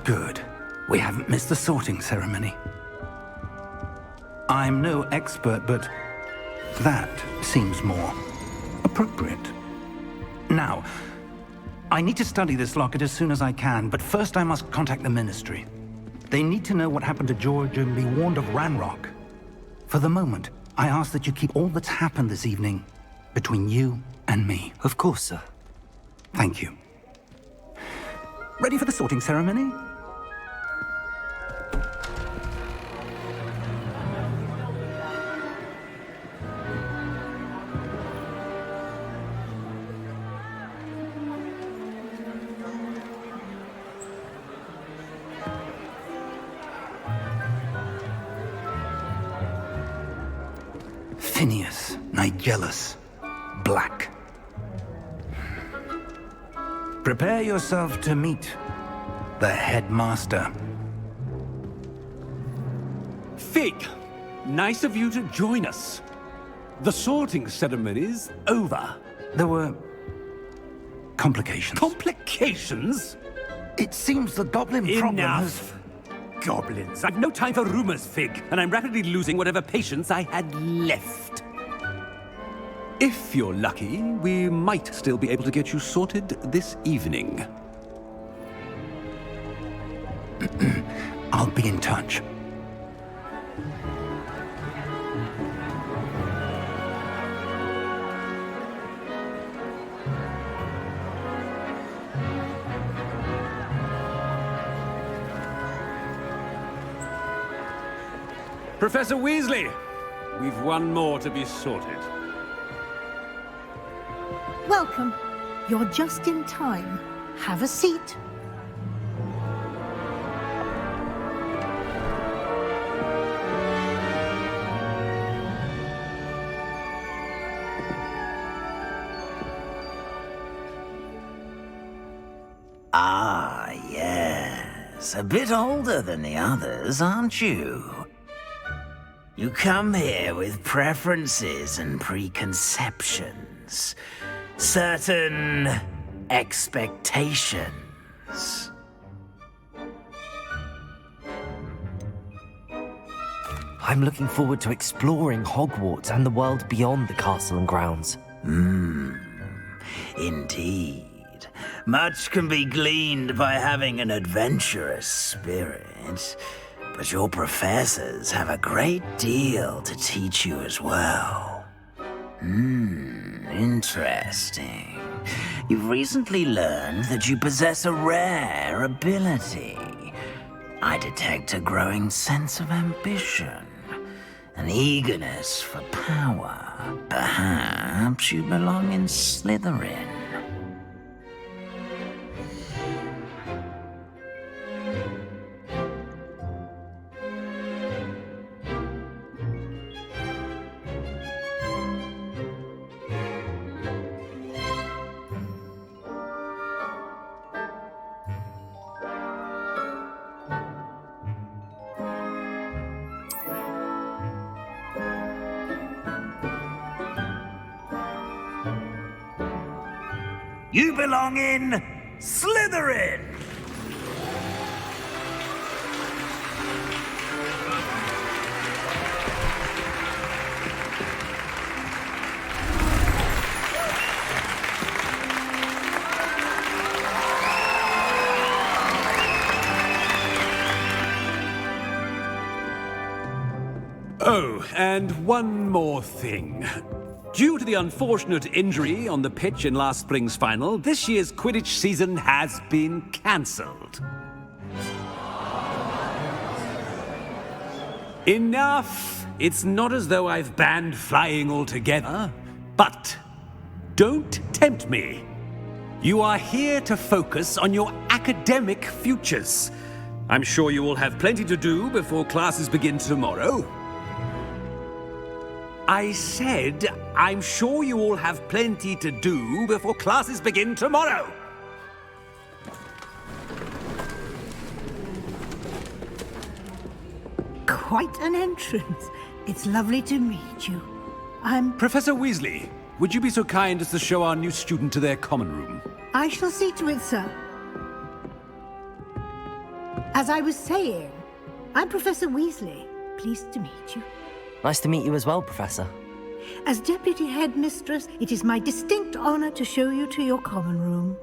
Good. We haven't missed the sorting ceremony. I'm no expert, but that seems more appropriate. Now, I need to study this locket as soon as I can, but first I must contact the Ministry. They need to know what happened to George and be warned of Ranrock. For the moment, I ask that you keep all that's happened this evening between you and me. Of course, sir. Thank you. Ready for the sorting ceremony? Phineas, Nigellus, Black. Prepare yourself to meet the headmaster. Fig, nice of you to join us. The sorting ceremony's over. There were complications. Complications? It seems the goblin problem has... Enough. Goblins. I've no time for rumors, Fig, and I'm rapidly losing whatever patience I had left. If you're lucky, we might still be able to get you sorted this evening. I'll be in touch. Professor Weasley, we've one more to be sorted. Welcome. You're just in time. Have a seat. Ah, yes. A bit older than the others, aren't you? You come here with preferences and preconceptions. Certain expectations. I'm looking forward to exploring Hogwarts and the world beyond the castle and grounds. Indeed. Much can be gleaned by having an adventurous spirit, but your professors have a great deal to teach you as well. Interesting. You've recently learned that you possess a rare ability. I detect a growing sense of ambition, an eagerness for power. Perhaps you belong in Slytherin. You belong in Slytherin! Oh, and one more thing. Due to the unfortunate injury on the pitch in last spring's final, this year's Quidditch season has been cancelled. Enough! It's not as though I've banned flying altogether, but don't tempt me. You are here to focus on your academic futures. I'm sure you will have plenty to do before classes begin tomorrow. I said, I'm sure you all have plenty to do before classes begin tomorrow. Quite an entrance. It's lovely to meet you. Professor Weasley, would you be so kind as to show our new student to their common room? I shall see to it, sir. As I was saying, I'm Professor Weasley. Pleased to meet you. Nice to meet you as well, Professor. As Deputy Headmistress, it is my distinct honor to show you to your common room.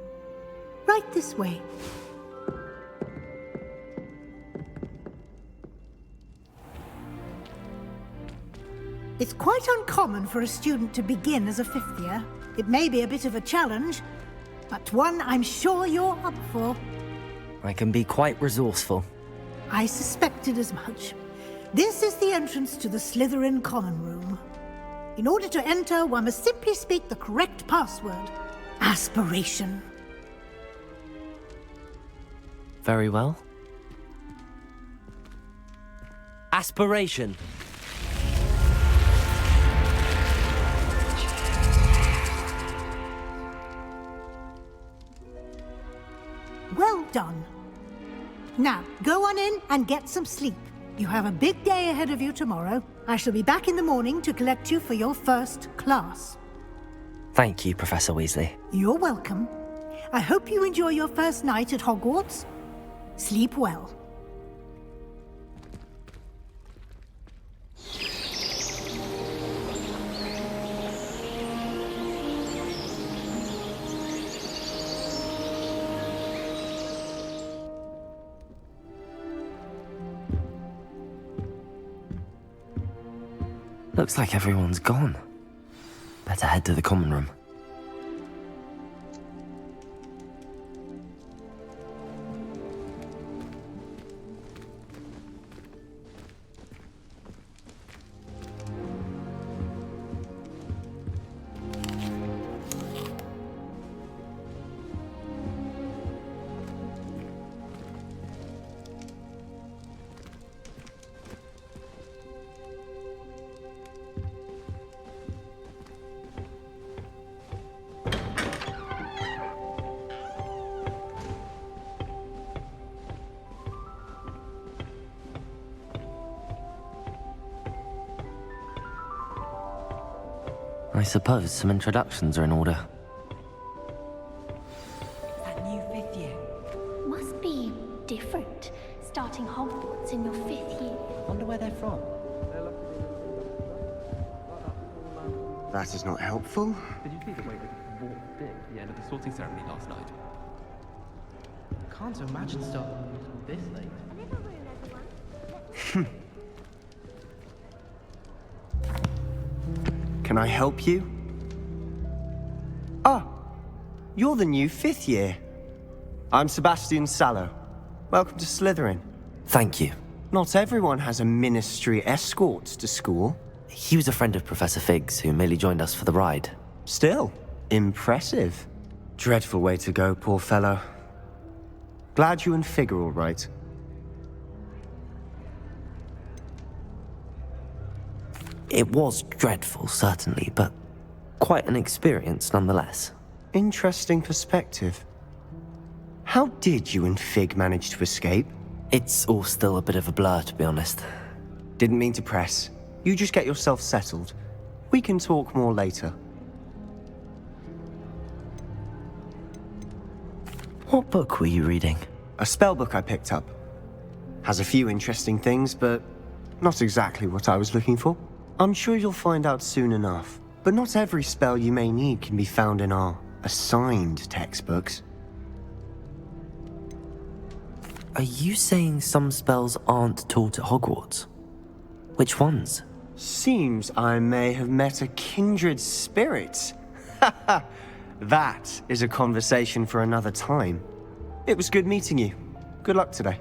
Right this way. It's quite uncommon for a student to begin as a fifth year. It may be a bit of a challenge, but one I'm sure you're up for. I can be quite resourceful. I suspected as much. This is the entrance to the Slytherin common room. In order to enter, one must simply speak the correct password. Aspiration. Very well. Aspiration. Well done. Now, go on in and get some sleep. You have a big day ahead of you tomorrow. I shall be back in the morning to collect you for your first class. Thank you, Professor Weasley. You're welcome. I hope you enjoy your first night at Hogwarts. Sleep well. Looks like everyone's gone. Better head to the common room. I suppose some introductions are in order. That new fifth year. Must be different, starting Hogwarts in your fifth year. Wonder where they're from. That is not helpful. Did you see the way they walked in at the end of the sorting ceremony last night? Can't imagine starting this late. Can I help you? Ah, you're the new fifth year. I'm Sebastian Sallow. Welcome to Slytherin. Thank you. Not everyone has a ministry escort to school. He was a friend of Professor Fig's who merely joined us for the ride. Still, impressive. Dreadful way to go, poor fellow. Glad you and Fig are all right. It was dreadful, certainly, but quite an experience nonetheless. Interesting perspective. How did you and Fig manage to escape? It's all still a bit of a blur, to be honest. Didn't mean to press. You just get yourself settled. We can talk more later. What book were you reading? A spell book I picked up. Has a few interesting things, but not exactly what I was looking for. I'm sure you'll find out soon enough. But not every spell you may need can be found in our assigned textbooks. Are you saying some spells aren't taught at Hogwarts? Which ones? Seems I may have met a kindred spirit. That is a conversation for another time. It was good meeting you. Good luck today.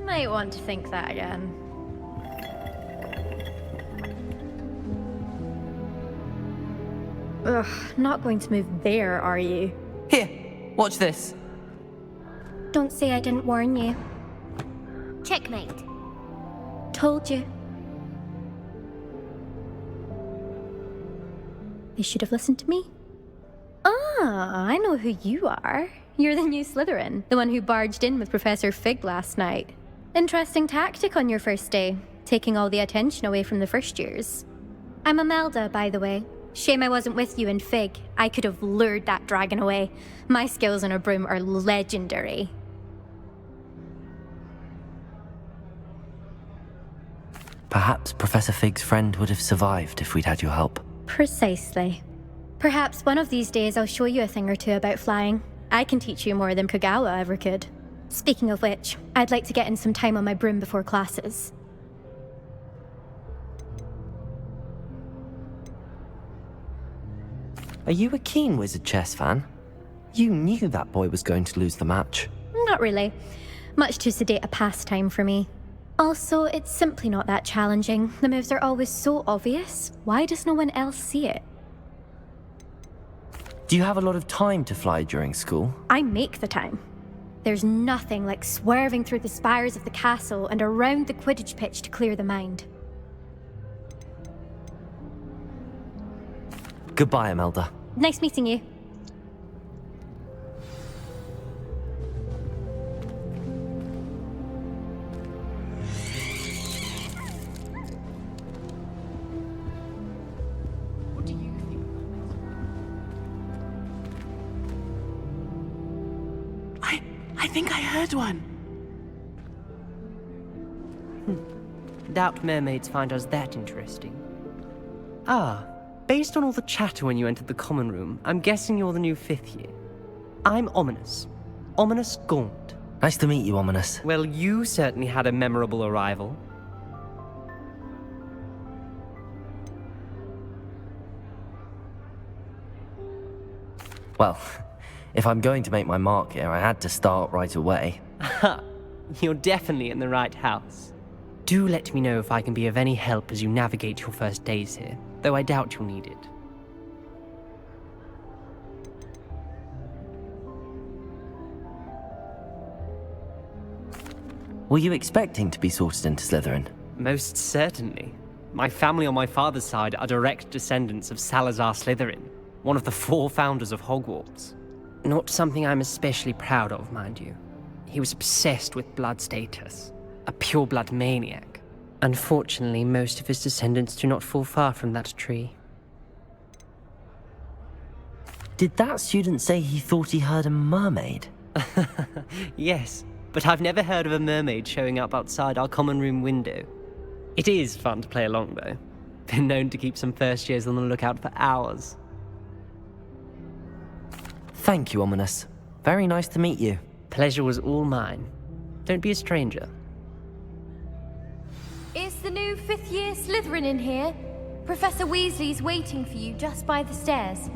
Might want to think that again. Ugh, not going to move there, are you? Here, watch this. Don't say I didn't warn you. Checkmate. Told you. They should have listened to me. Ah, I know who you are. You're the new Slytherin, the one who barged in with Professor Fig last night. Interesting tactic on your first day, taking all the attention away from the first years. I'm Imelda, by the way. Shame I wasn't with you in Fig. I could have lured that dragon away. My skills on a broom are legendary. Perhaps Professor Fig's friend would have survived if we'd had your help. Precisely. Perhaps one of these days I'll show you a thing or two about flying. I can teach you more than Kagawa ever could. Speaking of which, I'd like to get in some time on my broom before classes. Are you a keen Wizard Chess fan? You knew that boy was going to lose the match. Not really. Much too sedate a pastime for me. Also, it's simply not that challenging. The moves are always so obvious. Why does no one else see it? Do you have a lot of time to fly during school? I make the time. There's nothing like swerving through the spires of the castle and around the Quidditch pitch to clear the mind. Goodbye, Imelda. Nice meeting you. What do you think? I think I heard one. Doubt mermaids find us that interesting. Ah, based on all the chatter when you entered the common room, I'm guessing you're the new 5th year. I'm Ominous. Ominous Gaunt. Nice to meet you, Ominous. Well, you certainly had a memorable arrival. Well, if I'm going to make my mark here, I had to start right away. Ha! You're definitely in the right house. Do let me know if I can be of any help as you navigate your first days here, though I doubt you'll need it. Were you expecting to be sorted into Slytherin? Most certainly. My family on my father's side are direct descendants of Salazar Slytherin, one of the 4 founders of Hogwarts. Not something I'm especially proud of, mind you. He was obsessed with blood status, a pure-blood maniac. Unfortunately, most of his descendants do not fall far from that tree. Did that student say he thought he heard a mermaid? Yes, but I've never heard of a mermaid showing up outside our common room window. It is fun to play along, though. Been known to keep some first years on the lookout for hours. Thank you, Ominous. Very nice to meet you. Pleasure was all mine. Don't be a stranger. Is the new 5th year Slytherin in here? Professor Weasley's waiting for you just by the stairs.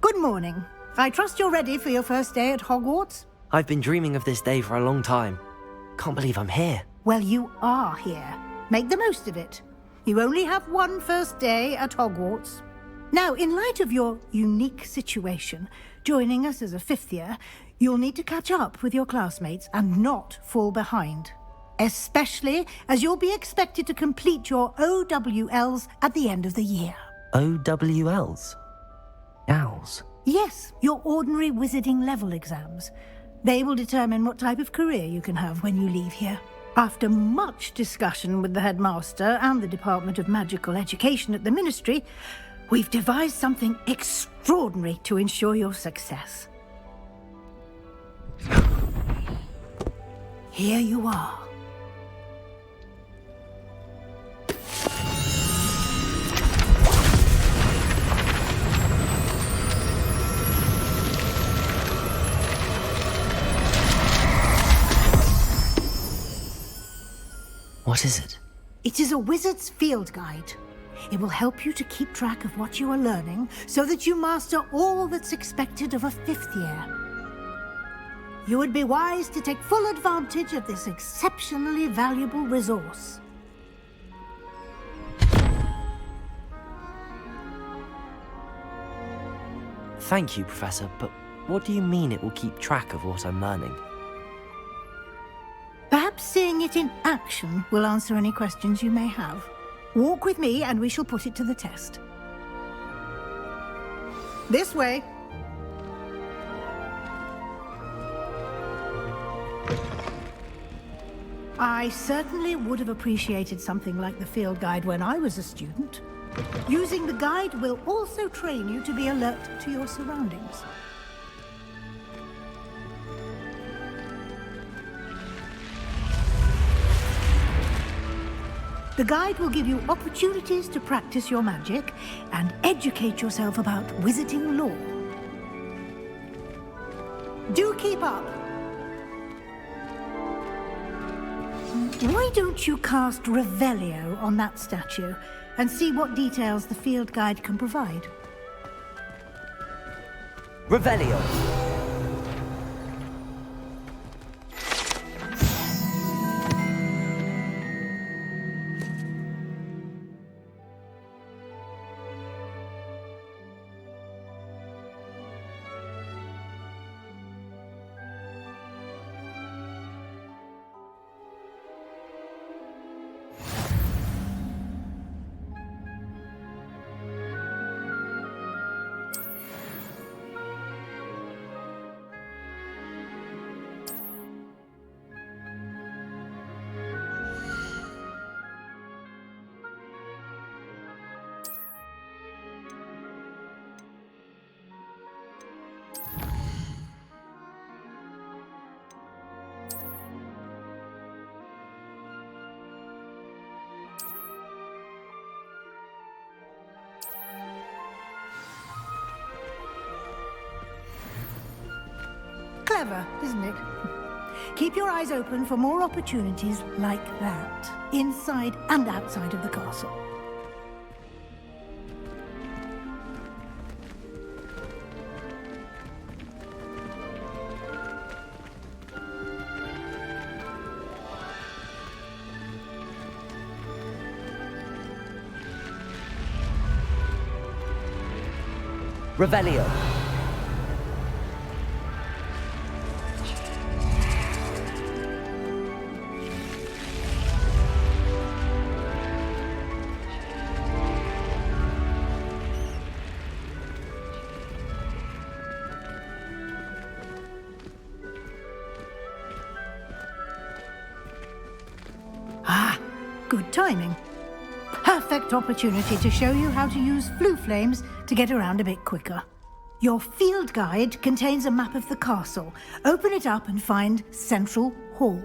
Good morning. I trust you're ready for your first day at Hogwarts? I've been dreaming of this day for a long time. Can't believe I'm here. Well, you are here. Make the most of it. You only have one first day at Hogwarts. Now, in light of your unique situation, joining us as a 5th year, you'll need to catch up with your classmates and not fall behind. Especially as you'll be expected to complete your OWLs at the end of the year. OWLs? Owls? Yes, your ordinary wizarding level exams. They will determine what type of career you can have when you leave here. After much discussion with the headmaster and the Department of Magical Education at the Ministry, we've devised something extraordinary to ensure your success. Here you are. What is it? It is a wizard's field guide. It will help you to keep track of what you are learning so that you master all that's expected of a 5th year. You would be wise to take full advantage of this exceptionally valuable resource. Thank you, Professor, but what do you mean it will keep track of what I'm learning? Perhaps seeing it in action will answer any questions you may have. Walk with me and we shall put it to the test. This way. I certainly would have appreciated something like the field guide when I was a student. Using the guide will also train you to be alert to your surroundings. The guide will give you opportunities to practice your magic and educate yourself about wizarding lore. Do keep up! Why don't you cast Revelio on that statue and see what details the field guide can provide? Revelio! Clever, isn't it? Keep your eyes open for more opportunities like that, inside and outside of the castle. Revelio! Good timing. Perfect opportunity to show you how to use flue flames to get around a bit quicker. Your field guide contains a map of the castle. Open it up and find Central Hall.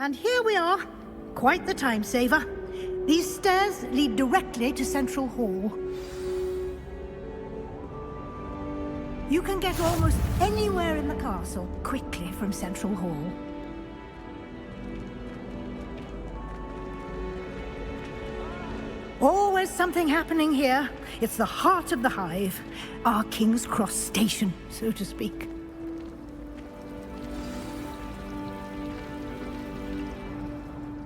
And here we are. Quite the time saver. These stairs lead directly to Central Hall. You can get almost anywhere in the castle quickly from Central Hall. Always something happening here. It's the heart of the hive. Our King's Cross station, so to speak.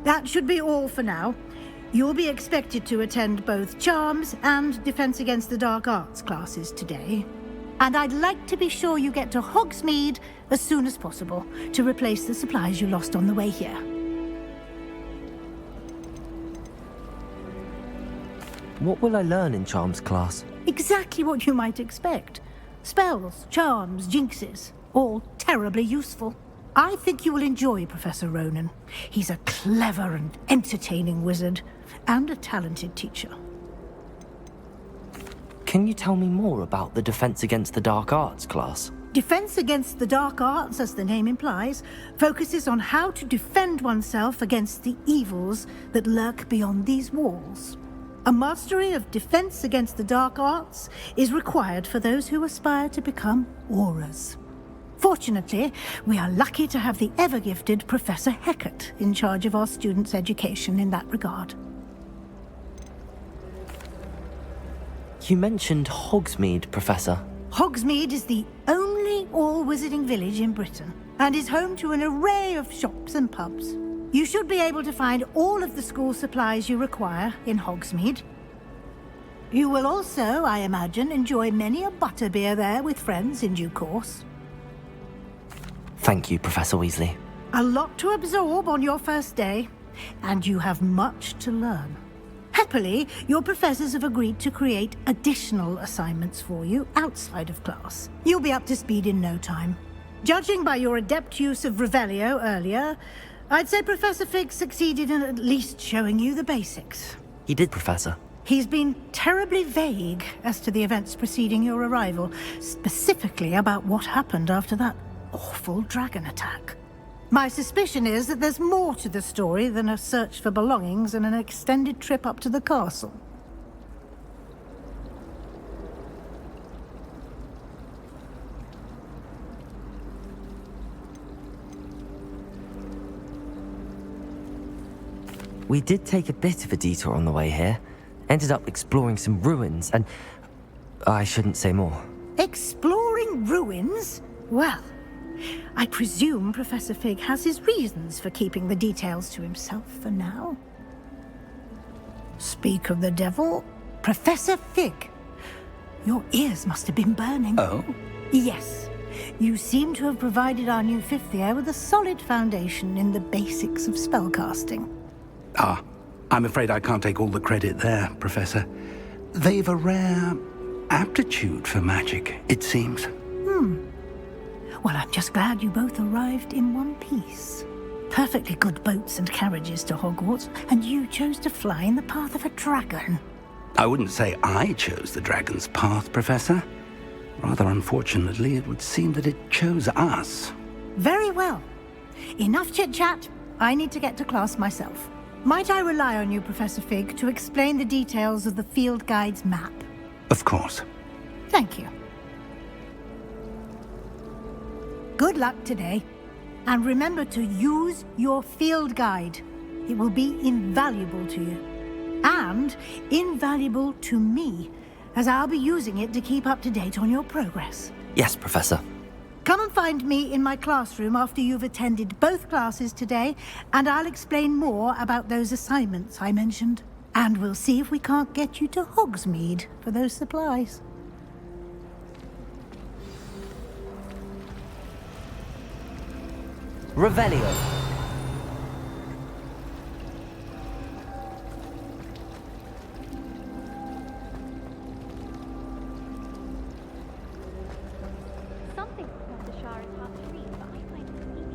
That should be all for now. You'll be expected to attend both Charms and Defense Against the Dark Arts classes today. And I'd like to be sure you get to Hogsmeade as soon as possible to replace the supplies you lost on the way here. What will I learn in Charms class? Exactly what you might expect. Spells, charms, jinxes, all terribly useful. I think you will enjoy Professor Ronan. He's a clever and entertaining wizard, and a talented teacher. Can you tell me more about the Defense Against the Dark Arts class? Defense Against the Dark Arts, as the name implies, focuses on how to defend oneself against the evils that lurk beyond these walls. A mastery of Defense Against the Dark Arts is required for those who aspire to become Aurors. Fortunately, we are lucky to have the ever-gifted Professor Hecat in charge of our students' education in that regard. You mentioned Hogsmeade, Professor. Hogsmeade is the only all-wizarding village in Britain, and is home to an array of shops and pubs. You should be able to find all of the school supplies you require in Hogsmeade. You will also, I imagine, enjoy many a butterbeer there with friends in due course. Thank you, Professor Weasley. A lot to absorb on your first day, and you have much to learn. Happily, your professors have agreed to create additional assignments for you outside of class. You'll be up to speed in no time. Judging by your adept use of Revelio earlier, I'd say Professor Fig succeeded in at least showing you the basics. He did, Professor. He's been terribly vague as to the events preceding your arrival, specifically about what happened after that awful dragon attack. My suspicion is that there's more to the story than a search for belongings and an extended trip up to the castle. We did take a bit of a detour on the way here. Ended up exploring some ruins and... I shouldn't say more. Exploring ruins? Well, I presume Professor Fig has his reasons for keeping the details to himself for now. Speak of the devil, Professor Fig. Your ears must have been burning. Oh? Yes. You seem to have provided our new fifth year with a solid foundation in the basics of spellcasting. Ah, I'm afraid I can't take all the credit there, Professor. They've a rare aptitude for magic, it seems. Well, I'm just glad you both arrived in one piece. Perfectly good boats and carriages to Hogwarts, and you chose to fly in the path of a dragon. I wouldn't say I chose the dragon's path, Professor. Rather unfortunately, it would seem that it chose us. Very well. Enough chit-chat. I need to get to class myself. Might I rely on you, Professor Fig, to explain the details of the field guide's map? Of course. Thank you. Good luck today. And remember to use your field guide. It will be invaluable to you. And invaluable to me, as I'll be using it to keep up to date on your progress. Yes, Professor. Come and find me in my classroom after you've attended both classes today, and I'll explain more about those assignments I mentioned. And we'll see if we can't get you to Hogsmeade for those supplies. Revelio. Something Professor Shah is hard to read, but I find it easy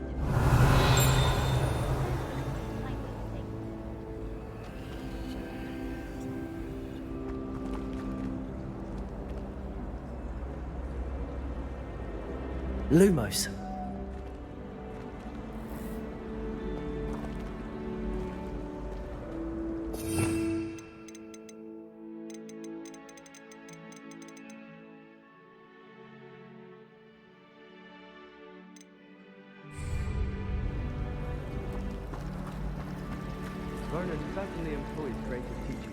to Lumos. learner certainly employs creative teaching